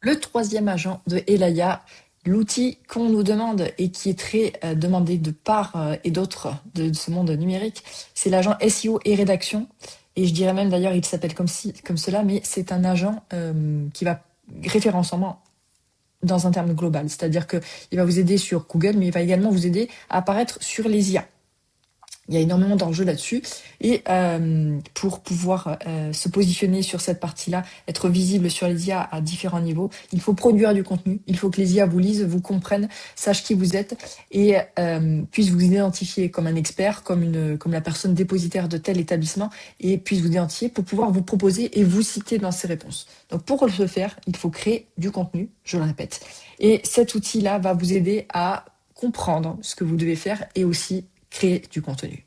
Le troisième agent de Elaya, l'outil qu'on nous demande et qui est très demandé de part et d'autre de ce monde numérique, c'est l'agent SEO et rédaction. Et je dirais même d'ailleurs, il s'appelle comme cela, mais c'est un agent qui va référencement dans un terme global. C'est-à-dire qu'il va vous aider sur Google, mais il va également vous aider à apparaître sur les IA. Il y a énormément d'enjeux là-dessus. Et pour pouvoir se positionner sur cette partie-là, être visible sur les IA à différents niveaux, il faut produire du contenu. Il faut que les IA vous lisent, vous comprennent, sachent qui vous êtes et puissent vous identifier comme un expert, comme la personne dépositaire de tel établissement et puissent vous identifier pour pouvoir vous proposer et vous citer dans ces réponses. Donc pour le faire, il faut créer du contenu, je le répète. Et cet outil-là va vous aider à comprendre ce que vous devez faire et aussi créer du contenu.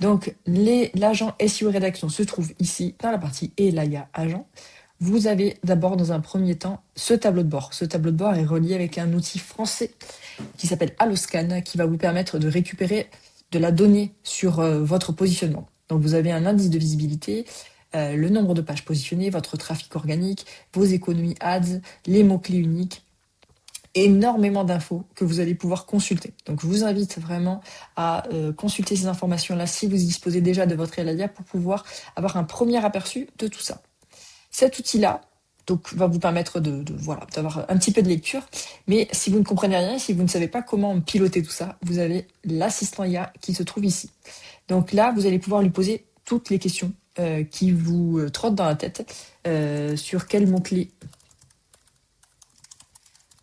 Donc, l'agent SEO rédaction se trouve ici dans la partie Elaya agent. Vous avez d'abord dans un premier temps ce tableau de bord. Ce tableau de bord est relié avec un outil français qui s'appelle Alloscan qui va vous permettre de récupérer de la donnée sur votre positionnement. Donc, vous avez un indice de visibilité, le nombre de pages positionnées, votre trafic organique, vos économies ads, les mots-clés uniques, énormément d'infos que vous allez pouvoir consulter. Donc, je vous invite vraiment à consulter ces informations-là si vous disposez déjà de votre Eladia pour pouvoir avoir un premier aperçu de tout ça. Cet outil-là, donc, va vous permettre voilà, d'avoir un petit peu de lecture. Mais si vous ne comprenez rien, si vous ne savez pas comment piloter tout ça, vous avez l'assistant IA qui se trouve ici. Donc là, vous allez pouvoir lui poser toutes les questions qui vous trottent dans la tête sur quel mot-clé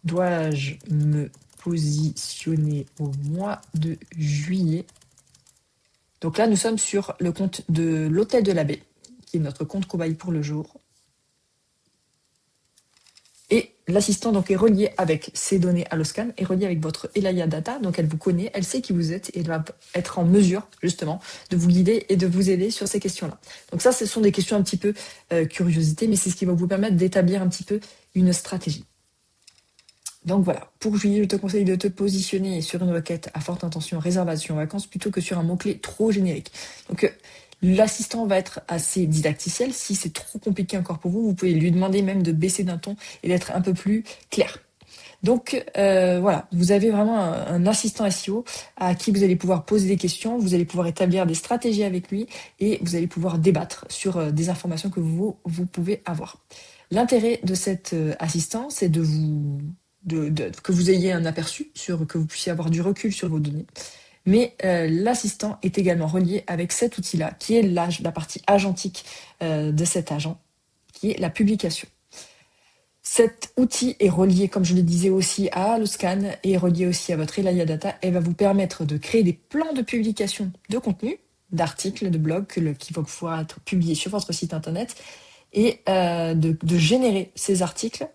dois-je me positionner au mois de juillet? Donc là, nous sommes sur le compte de l'Hôtel de l'Abbé, qui est notre compte cobaye pour le jour. Et l'assistant donc est relié avec ces données Alloscan, est relié avec votre Elaya Data, donc elle vous connaît, elle sait qui vous êtes et elle va être en mesure justement de vous guider et de vous aider sur ces questions-là. Donc ça, ce sont des questions un petit peu curiosité, mais c'est ce qui va vous permettre d'établir un petit peu une stratégie. Donc voilà, pour juillet, je te conseille de te positionner sur une requête à forte intention réservation vacances plutôt que sur un mot-clé trop générique. Donc l'assistant va être assez didacticiel. Si c'est trop compliqué encore pour vous, vous pouvez lui demander même de baisser d'un ton et d'être un peu plus clair. Donc voilà, vous avez vraiment un assistant SEO à qui vous allez pouvoir poser des questions, vous allez pouvoir établir des stratégies avec lui et vous allez pouvoir débattre sur des informations que vous pouvez avoir. L'intérêt de cet assistant, c'est que vous ayez un aperçu, que vous puissiez avoir du recul sur vos données. Mais l'assistant est également relié avec cet outil-là, qui est la partie agentique de cet agent, qui est la publication. Cet outil est relié, comme je le disais aussi, à Alloscan et relié aussi à votre Elaya Data et va vous permettre de créer des plans de publication de contenu, d'articles, de blogs qui vont pouvoir être publiés sur votre site internet et de générer ces articles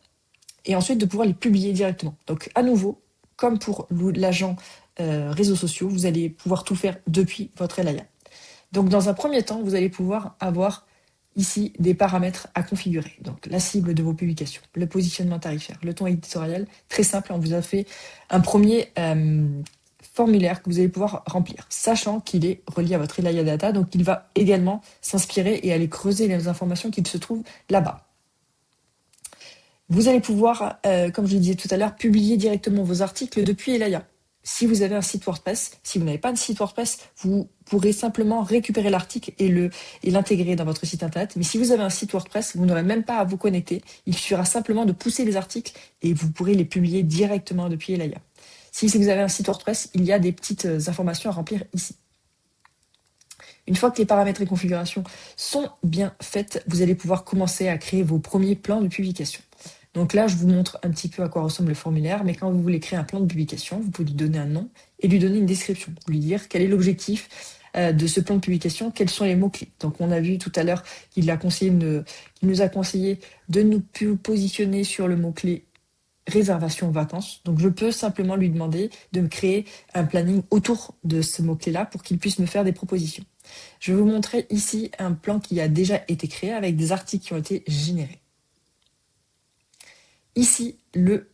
et ensuite de pouvoir les publier directement. Donc à nouveau, comme pour l'agent réseaux sociaux, vous allez pouvoir tout faire depuis votre Elaya. Donc dans un premier temps, vous allez pouvoir avoir ici des paramètres à configurer. Donc la cible de vos publications, le positionnement tarifaire, le ton éditorial, très simple, on vous a fait un premier formulaire que vous allez pouvoir remplir, sachant qu'il est relié à votre Elaya Data, donc il va également s'inspirer et aller creuser les informations qui se trouvent là-bas. Vous allez pouvoir, comme je le disais tout à l'heure, publier directement vos articles depuis Elaya. Si vous avez un site WordPress, si vous n'avez pas de site WordPress, vous pourrez simplement récupérer l'article et l'intégrer dans votre site internet. Mais si vous avez un site WordPress, vous n'aurez même pas à vous connecter. Il suffira simplement de pousser les articles et vous pourrez les publier directement depuis Elaya. Si vous avez un site WordPress, il y a des petites informations à remplir ici. Une fois que les paramètres et configurations sont bien faites, vous allez pouvoir commencer à créer vos premiers plans de publication. Donc là, je vous montre un petit peu à quoi ressemble le formulaire, mais quand vous voulez créer un plan de publication, vous pouvez lui donner un nom et lui donner une description, lui dire quel est l'objectif de ce plan de publication, quels sont les mots-clés. Donc on a vu tout à l'heure qu'il nous a conseillé de nous positionner sur le mot-clé réservation vacances. Donc je peux simplement lui demander de me créer un planning autour de ce mot-clé-là pour qu'il puisse me faire des propositions. Je vais vous montrer ici un plan qui a déjà été créé avec des articles qui ont été générés. Ici, le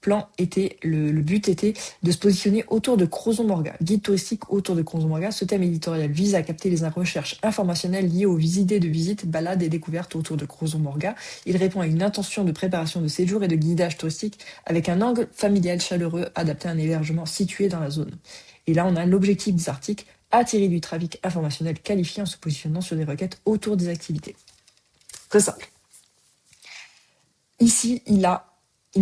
le but était de se positionner autour de Crozon Morga, guide touristique autour de Crozon Morga. Ce thème éditorial vise à capter les recherches informationnelles liées aux idées de visites, balades et découvertes autour de Crozon Morga. Il répond à une intention de préparation de séjour et de guidage touristique avec un angle familial chaleureux adapté à un hébergement situé dans la zone. Et là, on a l'objectif des articles, attirer du trafic informationnel qualifié en se positionnant sur des requêtes autour des activités. Très simple. Ici, il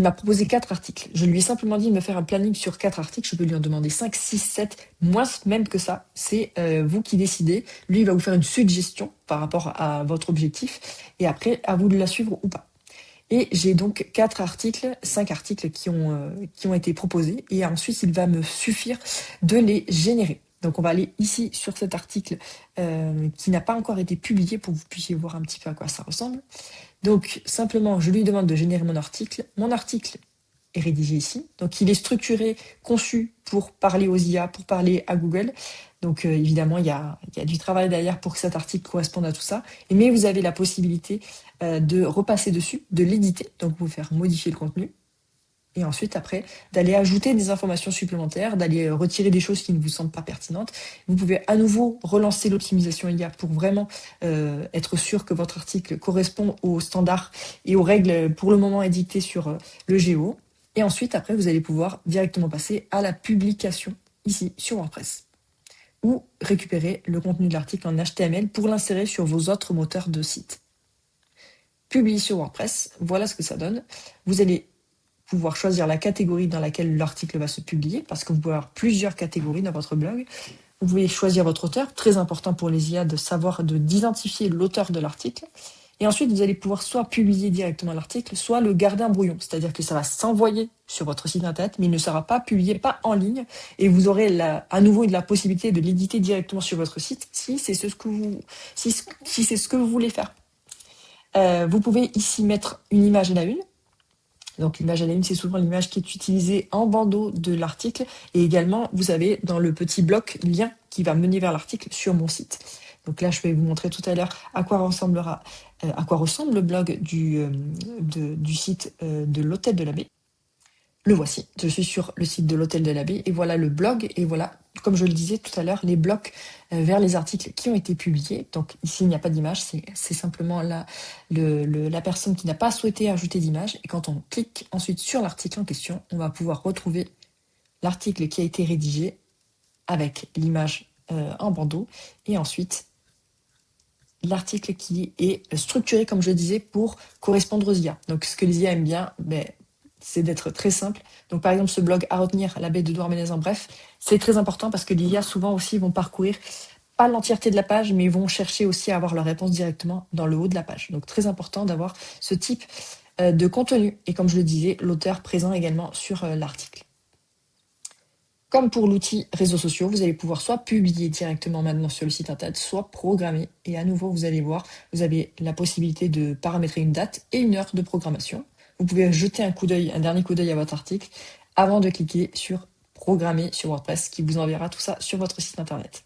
m'a proposé 4 articles. Je lui ai simplement dit de me faire un planning sur 4 articles. Je peux lui en demander 5, 6, 7, moins même que ça. C'est vous qui décidez. Lui, il va vous faire une suggestion par rapport à votre objectif. Et après, à vous de la suivre ou pas. Et j'ai donc 5 articles qui ont été proposés. Et ensuite, il va me suffire de les générer. Donc, on va aller ici sur cet article qui n'a pas encore été publié pour que vous puissiez voir un petit peu à quoi ça ressemble. Donc, simplement, je lui demande de générer mon article. Mon article est rédigé ici. Donc, il est structuré, conçu pour parler aux IA, pour parler à Google. Donc, évidemment, il y a du travail derrière pour que cet article corresponde à tout ça. Mais vous avez la possibilité de repasser dessus, de l'éditer. Donc, vous faire modifier le contenu. Et ensuite, après, d'aller ajouter des informations supplémentaires, d'aller retirer des choses qui ne vous semblent pas pertinentes. Vous pouvez à nouveau relancer l'optimisation IA pour vraiment être sûr que votre article correspond aux standards et aux règles pour le moment édictées sur le Géo. Et ensuite, après, vous allez pouvoir directement passer à la publication ici sur WordPress ou récupérer le contenu de l'article en HTML pour l'insérer sur vos autres moteurs de site. Publier sur WordPress, voilà ce que ça donne. Vous allez pouvoir choisir la catégorie dans laquelle l'article va se publier, parce que vous pouvez avoir plusieurs catégories dans votre blog. Vous pouvez choisir votre auteur, très important pour les IA d'identifier l'auteur de l'article. Et ensuite, vous allez pouvoir soit publier directement l'article, soit le garder en brouillon. C'est-à-dire que ça va s'envoyer sur votre site internet, mais il ne sera pas publié, pas en ligne. Et vous aurez à nouveau la possibilité de l'éditer directement sur votre site si c'est ce que vous voulez faire. Vous pouvez ici mettre une image à la une. Donc l'image à la une, c'est souvent l'image qui est utilisée en bandeau de l'article. Et également, vous avez dans le petit bloc lien qui va mener vers l'article sur mon site. Donc là, je vais vous montrer tout à l'heure à quoi ressemble le blog du site de l'Hôtel de l'Abbé. Le voici, je suis sur le site de l'Hôtel de l'Abbé et voilà le blog et voilà, comme je le disais tout à l'heure, les blocs vers les articles qui ont été publiés. Donc ici, il n'y a pas d'image, c'est simplement la personne qui n'a pas souhaité ajouter d'image. Et quand on clique ensuite sur l'article en question, on va pouvoir retrouver l'article qui a été rédigé avec l'image en bandeau et ensuite l'article qui est structuré, comme je le disais, pour correspondre aux IA. Donc ce que les IA aiment bien, c'est d'être très simple. Donc, par exemple, ce blog à retenir, la baie de Douarnenez en bref, c'est très important parce que les IA, souvent aussi, vont parcourir pas l'entièreté de la page, mais vont chercher aussi à avoir leur réponse directement dans le haut de la page. Donc, très important d'avoir ce type de contenu. Et comme je le disais, l'auteur présent également sur l'article. Comme pour l'outil réseaux sociaux, vous allez pouvoir soit publier directement maintenant sur le site internet, soit programmer. Et à nouveau, vous allez voir, vous avez la possibilité de paramétrer une date et une heure de programmation. Vous pouvez jeter un dernier coup d'œil à votre article avant de cliquer sur programmer sur WordPress qui vous enverra tout ça sur votre site internet.